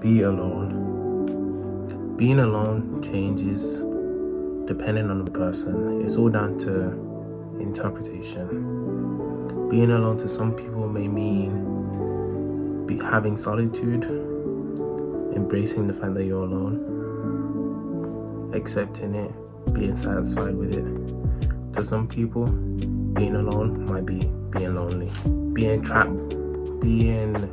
Be alone. Being alone changes depending on the person. It's all down to interpretation. Being alone to some people may mean having solitude, embracing the fact that you're alone, accepting it, being satisfied with it. To some people, being alone might be being lonely, being trapped, being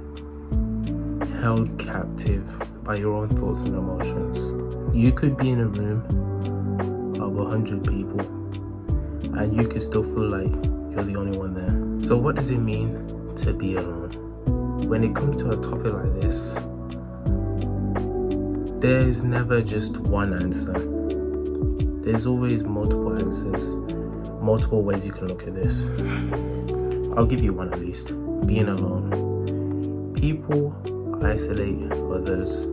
held captive by your own thoughts and emotions. You could be in a room of 100 people and you could still feel like you're the only one there. So what does it mean to be alone? When it comes to a topic like this, there's never just one answer. There's always multiple answers, multiple ways you can look at this. I'll give you one at least. Being alone. People isolate others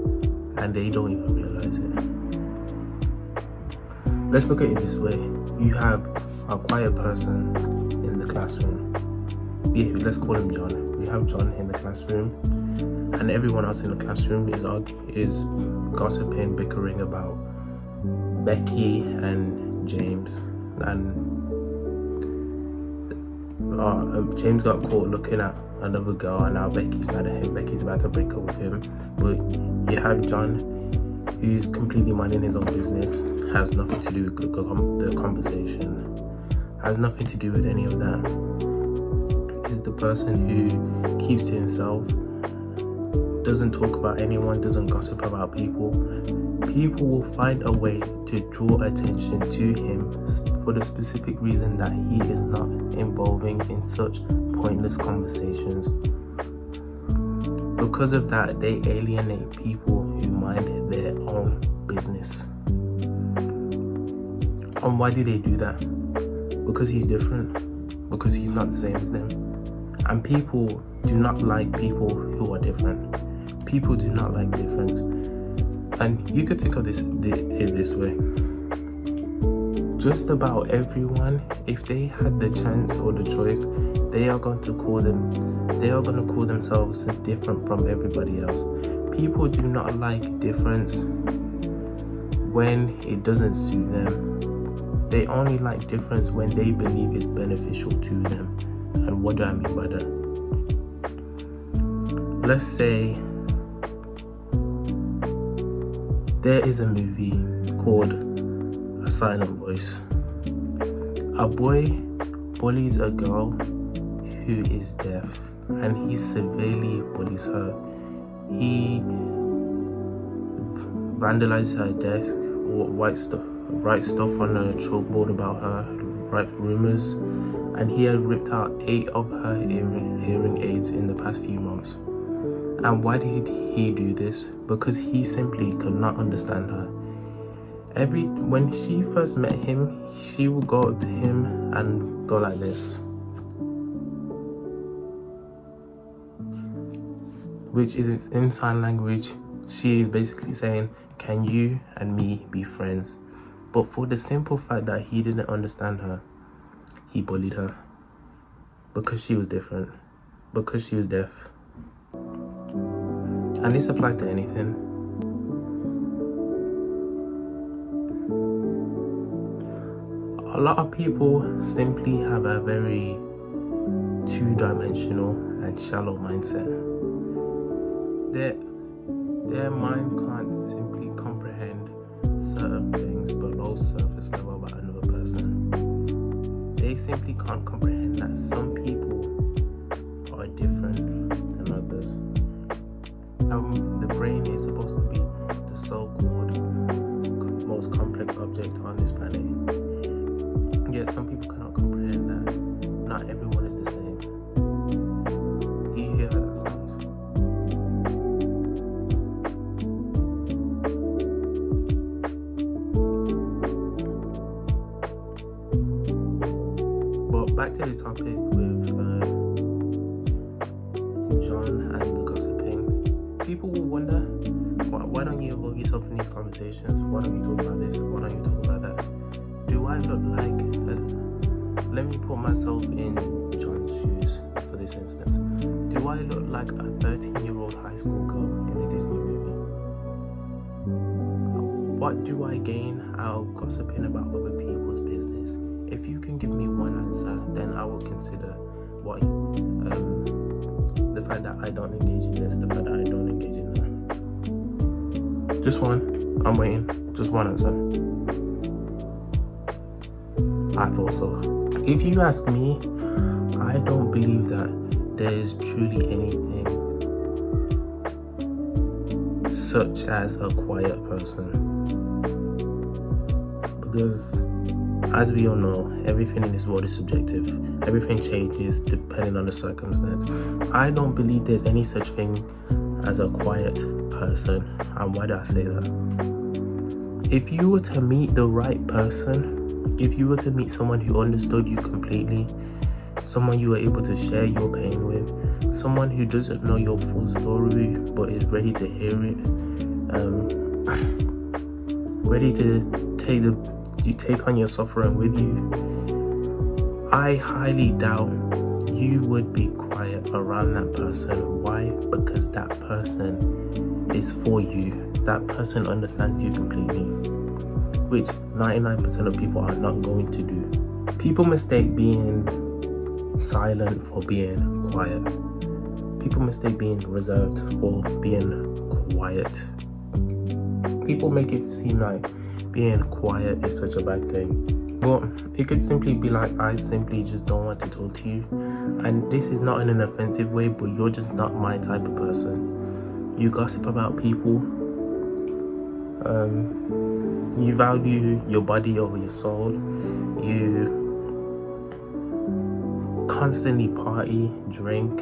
and they don't even realize it. Let's look at it this way. You have a quiet person in the classroom. Let's call him John. We have John in the classroom and everyone else in the classroom is gossiping, bickering about Becky and James. And James got caught looking at another girl and now Becky's mad at him. Becky's about to break up with him. But you have John who's completely minding his own business, has nothing to do with the conversation, has nothing to do with any of that. He's the person who keeps to himself, doesn't talk about anyone, doesn't gossip about people. People will find a way to draw attention to him for the specific reason that he is not involving in such pointless conversations. Because of that, they alienate people who mind their own business. And why do they do that? Because he's different. Because he's not the same as them. And people do not like people who are different. People do not like difference. And you could think of this way. Just about everyone, if they had the chance or the choice, they are going to call themselves different from everybody else. People do not like difference when it doesn't suit them. They only like difference when they believe it's beneficial to them. And what do I mean by that? Let's say there is a movie called A Silent Voice. A boy bullies a girl who is deaf and he severely bullies her. He vandalizes her desk, writes stuff on a chalkboard about her, writes rumors, and he had ripped out 8 of her hearing aids in the past few months. And why did he do this? Because he simply could not understand her. When she first met him, she would go up to him and go like this, which is in sign language. She is basically saying, can you and me be friends? But for the simple fact that he didn't understand her, he bullied her because she was different, because she was deaf. And this applies to anything. A lot of people simply have a very two-dimensional and shallow mindset. Their mind can't simply comprehend certain things below surface level about another person. They simply can't comprehend that some people are different than others. The brain is supposed to be the so-called most complex object on this planet. Yet some people cannot comprehend that not everyone is the same. Do you hear how that sounds? But back to the topic with John and the gossiping. People will wonder, why don't you involve yourself in these conversations? Why don't you talk about this? Why don't you talk about that? Do I look like let me put myself in John's shoes for this instance. Do I look like a 13-year-old high school girl in a Disney movie? What do I gain out of gossiping about other people's business? If you can give me one answer, then I will consider what the fact that I don't engage in this, the fact that I don't engage in that. Just one. I'm waiting. Just one answer. I thought so. If you ask me, I don't believe that there is truly anything such as a quiet person, because as we all know, everything in this world is subjective. Everything changes depending on the circumstance. I don't believe there's any such thing as a quiet person. And why do I say that? If you were to meet the right person, if you were to meet someone who understood you completely, someone you were able to share your pain with, someone who doesn't know your full story but is ready to hear it, ready to take on your suffering with you, I highly doubt you would be quiet around that person. Why? Because that person is for you. That person understands you completely, which 99% of people are not going to do. People mistake being silent for being quiet. People mistake being reserved for being quiet. People make it seem like being quiet is such a bad thing, but it could simply be like, I simply just don't want to talk to you, and this is not in an offensive way, but you're just not my type of person. You gossip about people, you value your body over your soul, you constantly party, drink,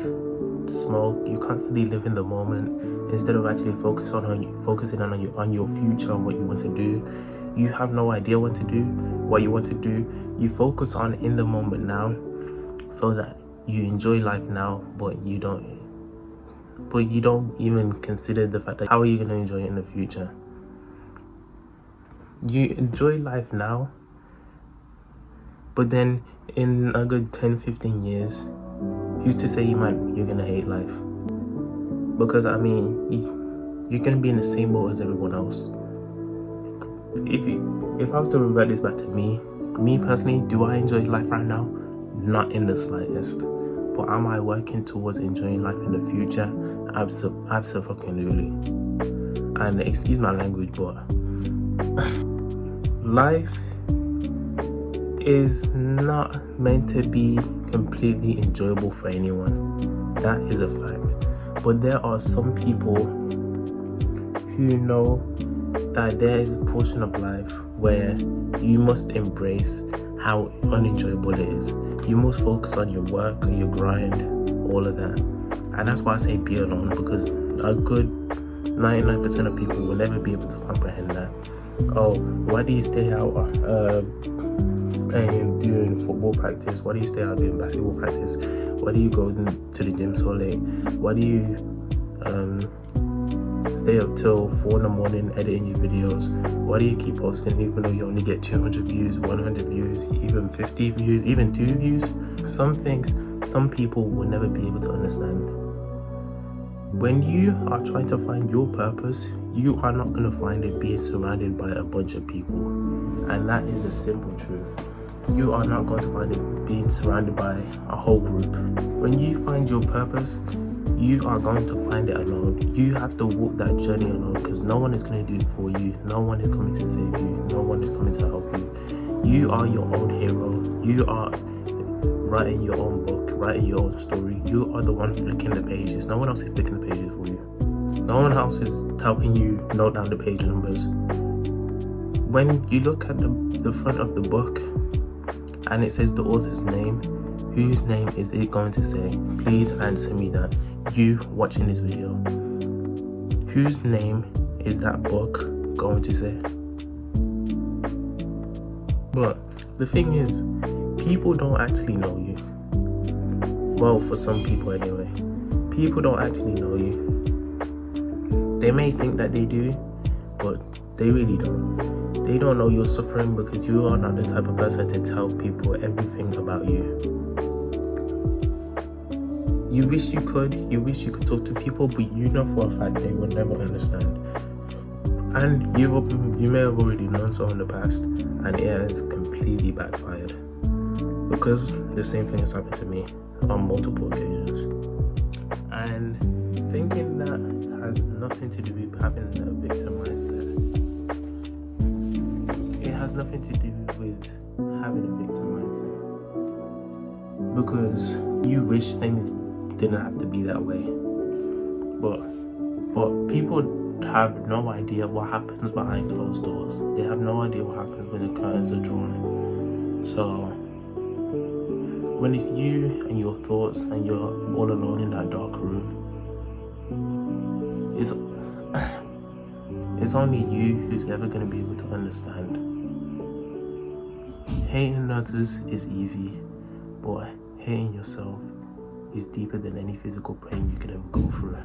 smoke, you constantly live in the moment instead of actually focusing on your future and what you want to do. You have no idea what to do, what you want to do. You focus on in the moment now, so that you enjoy life now, but you don't even consider the fact that how are you going to enjoy it in the future. You enjoy life now, but then in a good 10-15 years, who's to say you're gonna hate life? Because I mean, you're gonna be in the same boat as everyone else. If I was to revert this back to me personally, do I enjoy life right now? Not in the slightest. But am I working towards enjoying life in the future? Absolutely. And excuse my language, but life is not meant to be completely enjoyable for anyone. That is a fact. But there are some people who know that there is a portion of life where you must embrace how unenjoyable it is. You must focus on your work, your grind, all of that. And that's why I say be alone, because a good 99% of people will never be able to comprehend that. Oh, why do you stay out doing football practice? Why do you stay out doing basketball practice? Why do you go to the gym so late? Why do you stay up till 4 in the morning editing your videos? Why do you keep posting even though you only get 200 views, 100 views, even 50 views, even 2 views? Some things some people will never be able to understand. When you are trying to find your purpose, you are not going to find it being surrounded by a bunch of people. And that is the simple truth. You are not going to find it being surrounded by a whole group. When you find your purpose, you are going to find it alone. You have to walk that journey alone, because no one is going to do it for you. No one is coming to save you. No one is coming to help you. You are your own hero. You are writing your own book, writing your own story. You are the one flicking the pages. No one else is flicking the pages for you. No one else is helping you note down the page numbers. When you look at the front of the book and it says the author's name, whose name is it going to say? Please answer me that. You watching this video, whose name is that book going to say? But the thing is, people don't actually know you. Well, for some people anyway. People don't actually know you. They may think that they do, but they really don't. They don't know you're suffering because you are not the type of person to tell people everything about you. You wish you could talk to people, but you know for a fact they will never understand. And you may have already known so in the past, and it has completely backfired, because the same thing has happened to me on multiple occasions. And thinking that has nothing to do with having a victim mindset. It has nothing to do with having a victim mindset, because you wish things didn't have to be that way. But people have no idea what happens behind closed doors. They have no idea what happens when the curtains are drawn. So when it's you and your thoughts and you're all alone in that dark room, it's only you who's ever going to be able to understand. Hating others is easy, but hating yourself is deeper than any physical pain you could ever go through.